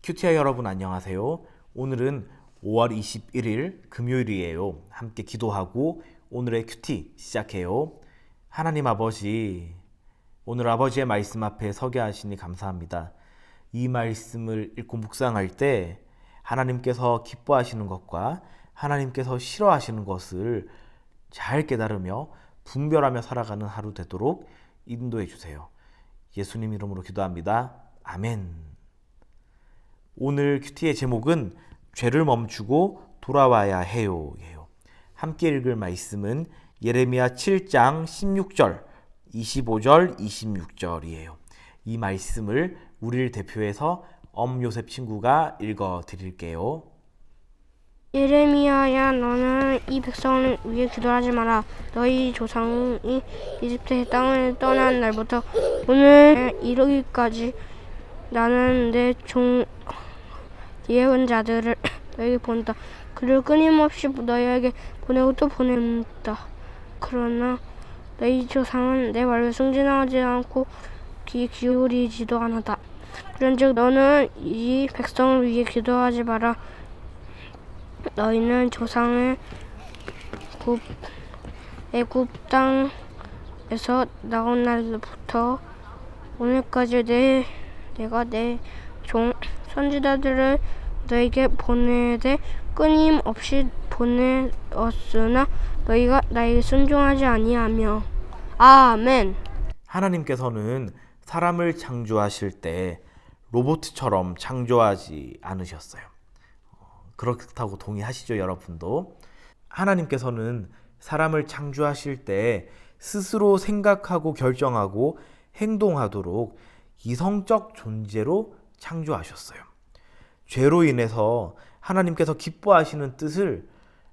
큐티아 여러분 안녕하세요. 오늘은 5월 21일 금요일이에요. 함께 기도하고 오늘의 큐티 시작해요. 하나님 아버지, 오늘 아버지의 말씀 앞에 서게 하시니 감사합니다. 이 말씀을 읽고 묵상할 때 하나님께서 기뻐하시는 것과 하나님께서 싫어하시는 것을 잘 깨달으며 분별하며 살아가는 하루 되도록 인도해 주세요. 예수님 이름으로 기도합니다. 아멘. 오늘 큐티의 제목은 죄를 멈추고 돌아와야 해요. 함께 읽을 말씀은 예레미야 7장 16절, 25절, 26절이에요. 이 말씀을 우리를 대표해서 엄요셉 친구가 읽어 드릴게요. 예레미야야, 너는 이 백성을 위해 기도하지 마라. 너희 조상이 이집트의 땅을 떠난 날부터 오늘 이르기까지 나는 내 종 예언자들을 너에게 보낸다. 그를 끊임없이 너희에게 보내고 또 보낸다. 그러나 너희 조상은 내 말을 승진하지 않고 귀 기울이지도 않았다. 그런즉 너는 이 백성을 위해 기도하지 마라. 너희는 조상의 애굽 땅에서 나온 날부터 오늘까지 내가 내 종 선지자들을 너에게 보내되 끊임없이 보내었으나 너희가 나에게 순종하지 아니하며. 아멘. 하나님께서는 사람을 창조하실 때 로봇처럼 창조하지 않으셨어요. 그렇다고 동의하시죠, 여러분도? 하나님께서는 사람을 창조하실 때 스스로 생각하고 결정하고 행동하도록 이성적 존재로 창조하셨어요. 죄로 인해서 하나님께서 기뻐하시는 뜻을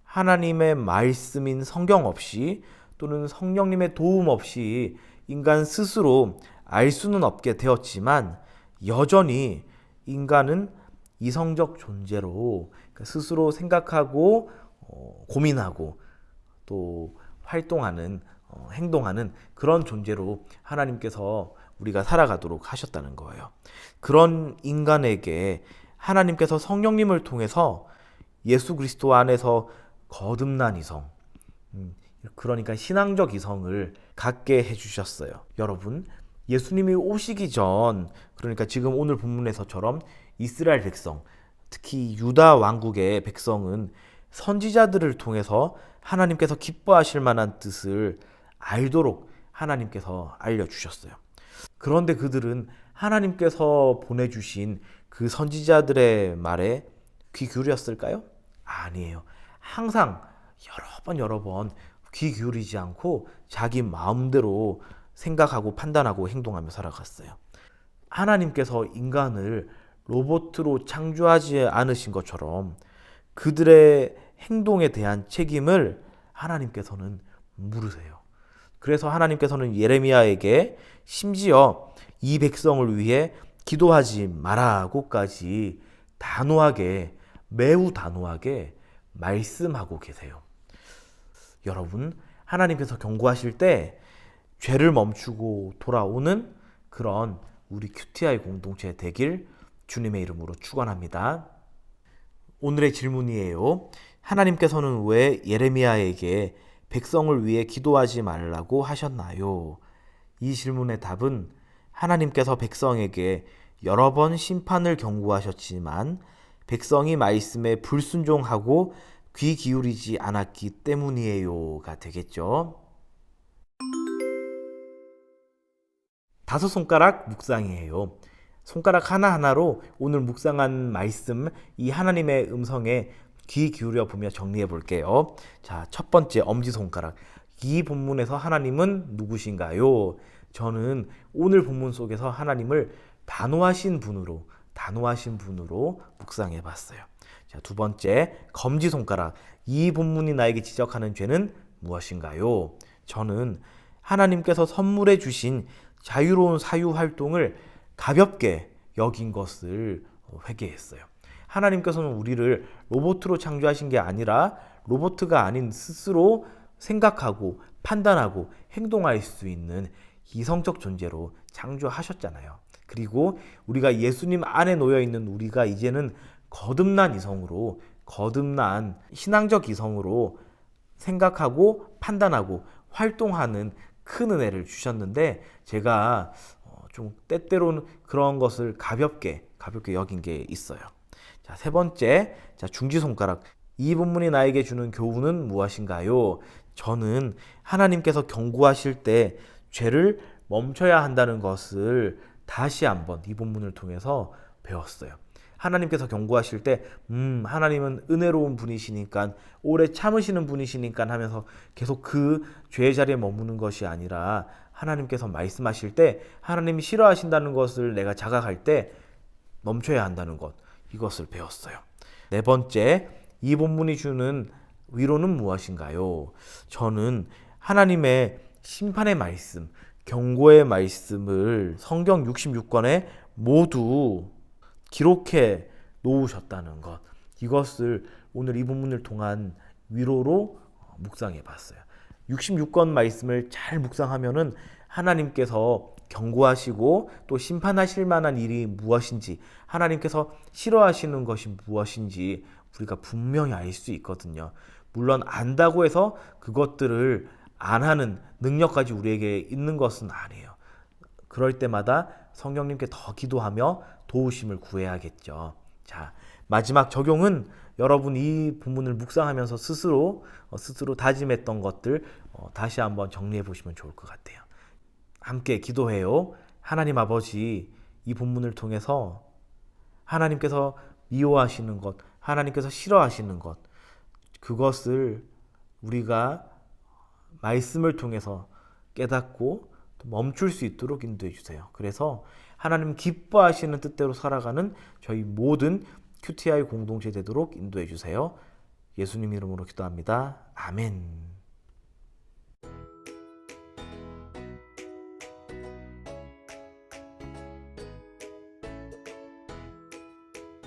하나님의 말씀인 성경 없이 또는 성령님의 도움 없이 인간 스스로 알 수는 없게 되었지만 여전히 인간은 이성적 존재로 스스로 생각하고 고민하고 또 활동하는 행동하는 그런 존재로 하나님께서 우리가 살아가도록 하셨다는 거예요. 그런 인간에게 하나님께서 성령님을 통해서 예수 그리스도 안에서 거듭난 이성, 그러니까 신앙적 이성을 갖게 해주셨어요. 여러분, 예수님이 오시기 전, 그러니까 지금 오늘 본문에서처럼 이스라엘 백성, 특히 유다 왕국의 백성은 선지자들을 통해서 하나님께서 기뻐하실 만한 뜻을 알도록 하나님께서 알려주셨어요. 그런데 그들은 하나님께서 보내주신 그 선지자들의 말에 귀 기울였을까요? 아니에요. 항상 여러 번 귀 기울이지 않고 자기 마음대로 생각하고 판단하고 행동하며 살아갔어요. 하나님께서 인간을 로봇으로 창조하지 않으신 것처럼 그들의 행동에 대한 책임을 하나님께서는 물으세요. 그래서 하나님께서는 예레미야에게 심지어 이 백성을 위해 기도하지 말라고까지 단호하게, 매우 단호하게 말씀하고 계세요. 여러분, 하나님께서 경고하실 때 죄를 멈추고 돌아오는 그런 우리 큐티아의 공동체 되길 주님의 이름으로 축원합니다. 오늘의 질문이에요. 하나님께서는 왜 예레미야에게 백성을 위해 기도하지 말라고 하셨나요? 이 질문의 답은 하나님께서 백성에게 여러 번 심판을 경고하셨지만 백성이 말씀에 불순종하고 귀 기울이지 않았기 때문이에요가 되겠죠. 5손가락 묵상이에요. 손가락 하나하나로 오늘 묵상한 말씀, 이 하나님의 음성에 귀 기울여 보며 정리해 볼게요. 자, 첫 번째 엄지손가락. 이 본문에서 하나님은 누구신가요? 저는 오늘 본문 속에서 하나님을 단호하신 분으로 묵상해 봤어요. 자, 두 번째 검지손가락. 이 본문이 나에게 지적하는 죄는 무엇인가요? 저는 하나님께서 선물해 주신 자유로운 사유 활동을 가볍게 여긴 것을 회개했어요. 하나님께서는 우리를 로봇으로 창조하신 게 아니라 로봇가 아닌 스스로 생각하고 판단하고 행동할 수 있는 이성적 존재로 창조하셨잖아요. 그리고 우리가 예수님 안에 놓여 있는 우리가 이제는 거듭난 이성으로, 거듭난 신앙적 이성으로 생각하고 판단하고 활동하는 큰 은혜를 주셨는데, 제가 좀 때때로는 그런 것을 가볍게 여긴 게 있어요. 자, 세 번째, 자, 중지손가락. 이 본문이 나에게 주는 교훈은 무엇인가요? 저는 하나님께서 경고하실 때 죄를 멈춰야 한다는 것을 다시 한번 이 본문을 통해서 배웠어요. 하나님께서 경고하실 때 하나님은 은혜로운 분이시니까, 오래 참으시는 분이시니까 하면서 계속 그 죄의 자리에 머무는 것이 아니라, 하나님께서 말씀하실 때 하나님이 싫어하신다는 것을 내가 자각할 때 멈춰야 한다는 것, 이것을 배웠어요. 네 번째, 이 본문이 주는 위로는 무엇인가요? 저는 하나님의 심판의 말씀, 경고의 말씀을 성경 66권에 모두 기록해 놓으셨다는 것, 이것을 오늘 이 본문을 통한 위로로 묵상해 봤어요. 66권 말씀을 잘 묵상하면은 하나님께서 경고하시고 또 심판하실 만한 일이 무엇인지, 하나님께서 싫어하시는 것이 무엇인지 우리가 분명히 알 수 있거든요. 물론 안다고 해서 그것들을 안 하는 능력까지 우리에게 있는 것은 아니에요. 그럴 때마다 성령님께 더 기도하며 도우심을 구해야겠죠. 자, 마지막 적용은 여러분 이 본문을 묵상하면서 스스로 다짐했던 것들 다시 한번 정리해 보시면 좋을 것 같아요. 함께 기도해요. 하나님 아버지, 이 본문을 통해서 하나님께서 미워하시는 것, 하나님께서 싫어하시는 것, 그것을 우리가 말씀을 통해서 깨닫고 멈출 수 있도록 인도해 주세요. 그래서 하나님 기뻐하시는 뜻대로 살아가는 저희 모든 QTI 공동체 되도록 인도해 주세요. 예수님 이름으로 기도합니다. 아멘.